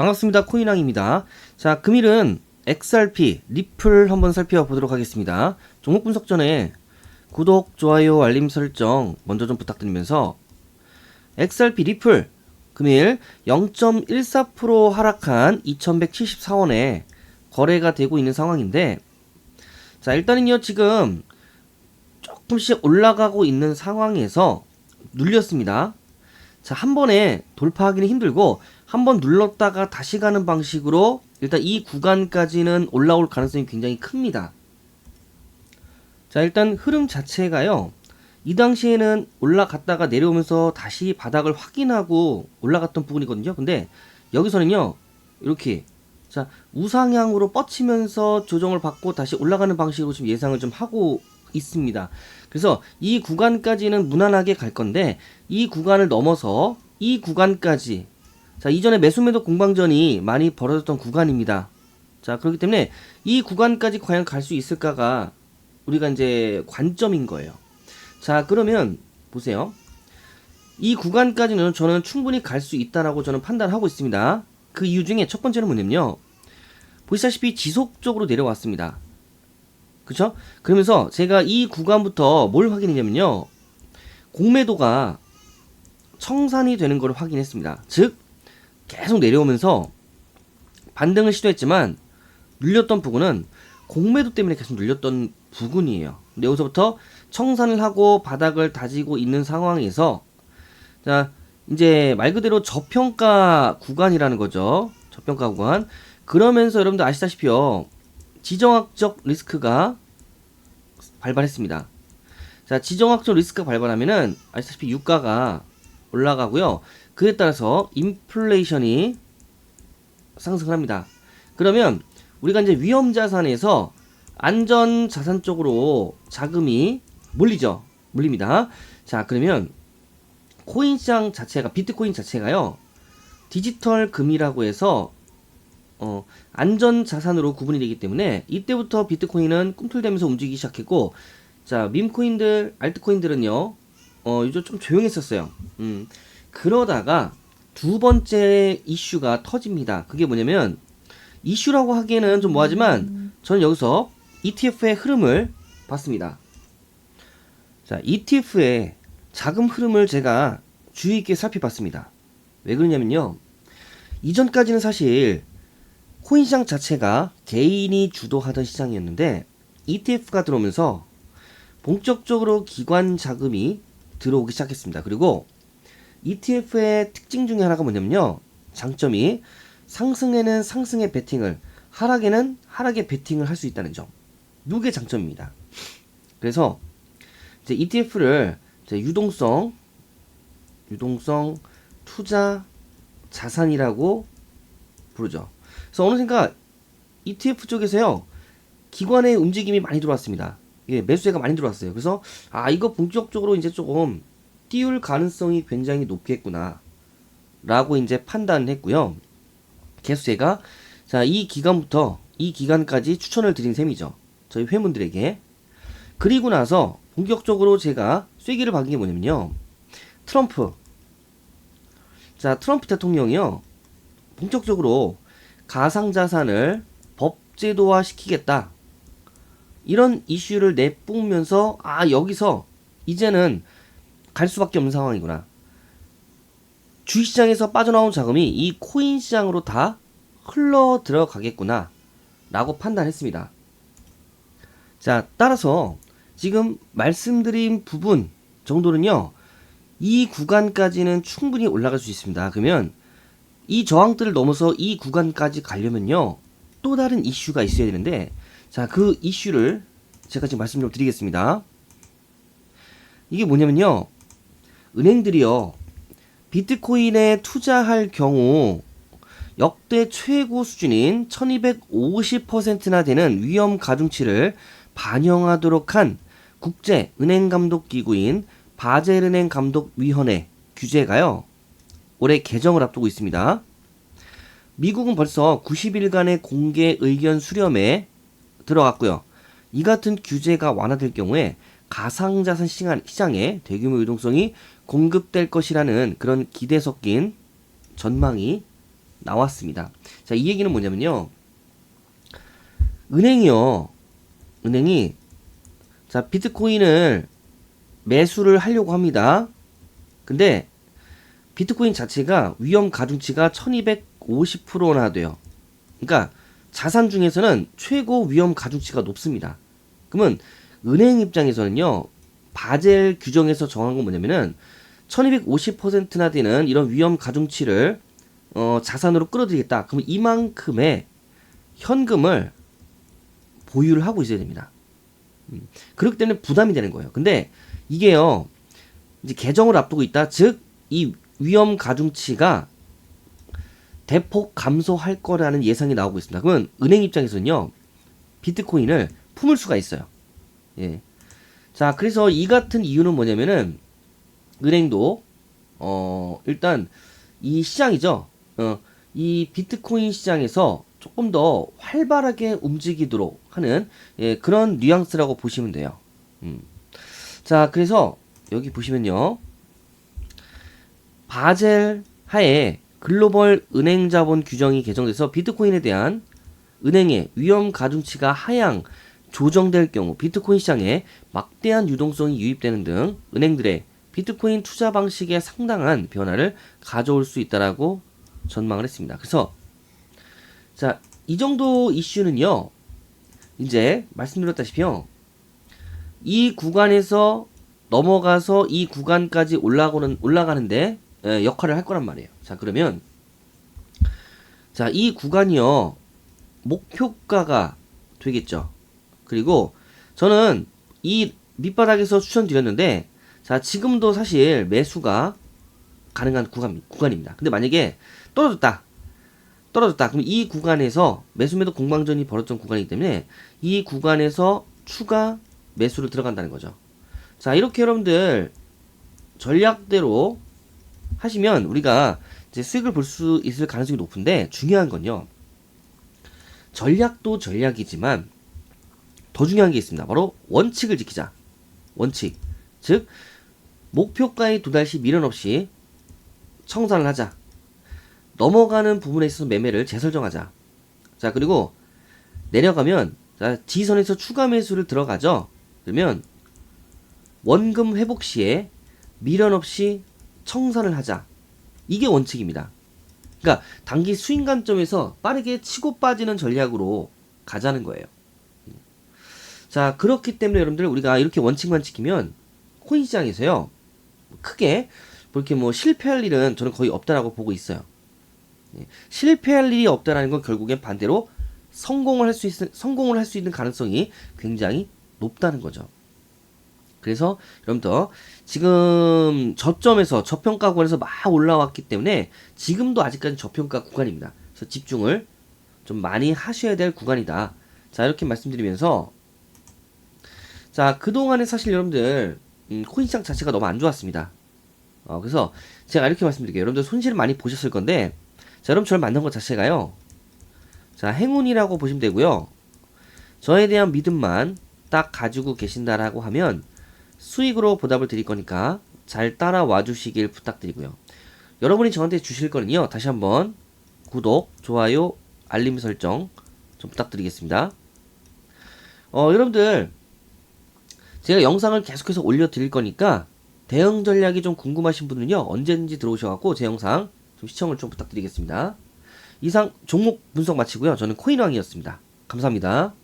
반갑습니다. 코인왕입니다. 자, 금일은 XRP, 리플 한번 살펴보도록 하겠습니다. 종목 분석 전에 구독, 좋아요, 알림 설정 먼저 좀 부탁드리면서 XRP 리플 금일 0.14% 하락한 2174원에 거래가 되고 있는 상황인데, 자, 일단은요, 지금 조금씩 올라가고 있는 상황에서 눌렸습니다. 자, 한 번에 돌파하기는 힘들고 한 번 눌렀다가 다시 가는 방식으로 일단 이 구간까지는 올라올 가능성이 굉장히 큽니다. 자, 일단 흐름 자체가요, 이 당시에는 올라갔다가 내려오면서 다시 바닥을 확인하고 올라갔던 부분이거든요. 근데 여기서는요, 이렇게 자, 우상향으로 뻗치면서 조정을 받고 다시 올라가는 방식으로 지금 예상을 좀 하고 있습니다. 그래서 이 구간까지는 무난하게 갈 건데, 이 구간을 넘어서 이 구간까지, 자, 이전에 매수매도 공방전이 많이 벌어졌던 구간입니다. 자, 그렇기 때문에 이 구간까지 과연 갈 수 있을까가 우리가 이제 관점인 거예요. 자, 그러면 보세요. 이 구간까지는 저는 충분히 갈 수 있다라고 저는 판단하고 있습니다. 그 이유 중에 첫 번째는 뭐냐면요, 보시다시피 지속적으로 내려왔습니다. 그쵸? 그러면서 제가 이 구간부터 뭘 확인했냐면요, 공매도가 청산이 되는 걸 확인했습니다. 즉 계속 내려오면서 반등을 시도했지만 눌렸던 부분은 공매도 때문에 계속 눌렸던 부분이에요. 근데 여기서부터 청산을 하고 바닥을 다지고 있는 상황에서, 자, 이제 말 그대로 저평가 구간이라는 거죠. 저평가 구간. 그러면서 여러분들 아시다시피요, 지정학적 리스크가 발발했습니다. 자, 지정학적 리스크가 발발하면은 아시다시피 유가가 올라가고요. 그에 따라서 인플레이션이 상승을 합니다. 그러면 우리가 이제 위험 자산에서 안전 자산 쪽으로 자금이 몰리죠. 몰립니다. 자, 그러면 코인 시장 자체가, 비트코인 자체가요, 디지털 금이라고 해서 안전 자산으로 구분이 되기 때문에 이때부터 비트코인은 꿈틀대면서 움직이기 시작했고, 자, 밈코인들, 알트코인들은요, 요즘 좀 조용했었어요. 그러다가 두 번째 이슈가 터집니다. 그게 뭐냐면, 이슈라고 하기에는 좀 뭐하지만 저는 여기서 ETF의 흐름을 봤습니다. 자, ETF의 자금 흐름을 제가 주의 있게 살펴봤습니다. 왜 그러냐면요, 이전까지는 사실 코인 시장 자체가 개인이 주도하던 시장이었는데 ETF가 들어오면서 본격적으로 기관 자금이 들어오기 시작했습니다. 그리고 ETF의 특징 중에 하나가 뭐냐면요, 장점이 상승에는 상승의 베팅을, 하락에는 하락의 베팅을 할 수 있다는 점. 이게 장점입니다. 그래서 이제 ETF를 이제 유동성 투자 자산이라고 부르죠. 그래서 어느샌가 ETF 쪽에서요, 기관의 움직임이 많이 들어왔습니다. 예, 매수세가 많이 들어왔어요. 그래서 이거 본격적으로 이제 조금 띄울 가능성이 굉장히 높겠구나 라고 이제 판단했고요. 개수세가, 자, 이 기간부터 이 기간까지 추천을 드린 셈이죠, 저희 회원들에게. 그리고 나서 본격적으로 제가 쐐기를 박은 게 뭐냐면요, 트럼프. 자, 트럼프 대통령이요, 본격적으로 가상자산을 법제도화 시키겠다, 이런 이슈를 내뿜으면서 여기서 이제는 갈 수밖에 없는 상황이구나. 주식시장에서 빠져나온 자금이 이 코인 시장으로 다 흘러 들어가겠구나 라고 판단했습니다. 자, 따라서 지금 말씀드린 부분 정도는요, 이 구간까지는 충분히 올라갈 수 있습니다. 그러면 이 저항들을 넘어서 이 구간까지 가려면요, 또 다른 이슈가 있어야 되는데, 자, 그 이슈를 제가 지금 말씀 좀 드리겠습니다. 이게 뭐냐면요, 은행들이요, 비트코인에 투자할 경우 역대 최고 수준인 1250%나 되는 위험 가중치를 반영하도록 한 국제 은행 감독 기구인 바젤은행 감독위원회 규제가요, 올해 개정을 앞두고 있습니다. 미국은 벌써 90일간의 공개 의견 수렴에 들어갔고요. 이 같은 규제가 완화될 경우에 가상자산 시장에 대규모 유동성이 공급될 것이라는 그런 기대 섞인 전망이 나왔습니다. 자, 이 얘기는 뭐냐면요. 은행이 자, 비트코인을 매수를 하려고 합니다. 근데 비트코인 자체가 위험 가중치가 1250%나 돼요. 그러니까 자산 중에서는 최고 위험 가중치가 높습니다. 그러면 은행 입장에서는요. 바젤 규정에서 정한 건 뭐냐면은 1250%나 되는 이런 위험 가중치를 자산으로 끌어들이겠다. 그러면 이만큼의 현금을 보유를 하고 있어야 됩니다. 그렇기 때문에 부담이 되는 거예요. 근데 이게요. 이제 개정을 앞두고 있다. 즉 이 위험 가중치가 대폭 감소할 거라는 예상이 나오고 있습니다. 그러면 은행 입장에서는요. 비트코인을 품을 수가 있어요. 예. 자, 그래서 이 같은 이유는 뭐냐면은 은행도 일단 이 시장이죠. 이 비트코인 시장에서 조금 더 활발하게 움직이도록 하는 그런 뉘앙스라고 보시면 돼요. 자, 그래서 여기 보시면요. 바젤 하에 글로벌 은행 자본 규정이 개정돼서 비트코인에 대한 은행의 위험 가중치가 하향 조정될 경우 비트코인 시장에 막대한 유동성이 유입되는 등 은행들의 비트코인 투자 방식에 상당한 변화를 가져올 수 있다라고 전망을 했습니다. 그래서 자, 이 정도 이슈는요. 이제 말씀드렸다시피요. 이 구간에서 넘어가서 이 구간까지 올라가는데 역할을 할 거란 말이에요. 자, 그러면 자, 이 구간이요. 목표가가 되겠죠. 그리고 저는 이 밑바닥에서 추천드렸는데 자, 지금도 사실 매수가 가능한 구간입니다. 근데 만약에 떨어졌다. 그럼 이 구간에서 매수매도 공방전이 벌어졌던 구간이기 때문에 이 구간에서 추가 매수를 들어간다는 거죠. 자, 이렇게 여러분들 전략대로 하시면 우리가 이제 수익을 볼 수 있을 가능성이 높은데 중요한 건요. 전략도 전략이지만 더 중요한 게 있습니다. 바로 원칙을 지키자. 원칙. 즉 목표가에 도달 시 미련 없이 청산을 하자. 넘어가는 부분에 있어서 매매를 재설정하자. 자, 그리고 내려가면 자, 지선에서 추가 매수를 들어가죠. 그러면 원금 회복 시에 미련 없이 청산을 하자. 이게 원칙입니다. 그러니까 단기 수익 관점에서 빠르게 치고 빠지는 전략으로 가자는 거예요. 자, 그렇기 때문에 여러분들 우리가 이렇게 원칙만 지키면 코인 시장에서요. 크게 이렇게 뭐 실패할 일은 저는 거의 없다라고 보고 있어요. 실패할 일이 없다라는 건 결국엔 반대로 성공을 할 수 있는 가능성이 굉장히 높다는 거죠. 그래서 여러분들 지금 저점에서 저평가권에서 막 올라왔기 때문에 지금도 아직까지 저평가 구간입니다. 그래서 집중을 좀 많이 하셔야 될 구간이다. 자, 이렇게 말씀드리면서 자, 그동안에 사실 여러분들 코인 시장 자체가 너무 안 좋았습니다. 그래서 제가 이렇게 말씀드릴게요. 여러분들 손실을 많이 보셨을 건데 자, 여러분 저를 만난 것 자체가요. 자, 행운이라고 보시면 되고요. 저에 대한 믿음만 딱 가지고 계신다라고 하면 수익으로 보답을 드릴 거니까 잘 따라와 주시길 부탁드리고요. 여러분이 저한테 주실 거는요. 다시 한번 구독, 좋아요, 알림 설정 좀 부탁드리겠습니다. 여러분들 제가 영상을 계속해서 올려드릴 거니까 대응 전략이 좀 궁금하신 분은요. 언제든지 들어오셔갖고 제 영상 좀 시청을 좀 부탁드리겠습니다. 이상 종목 분석 마치고요. 저는 코인왕이었습니다. 감사합니다.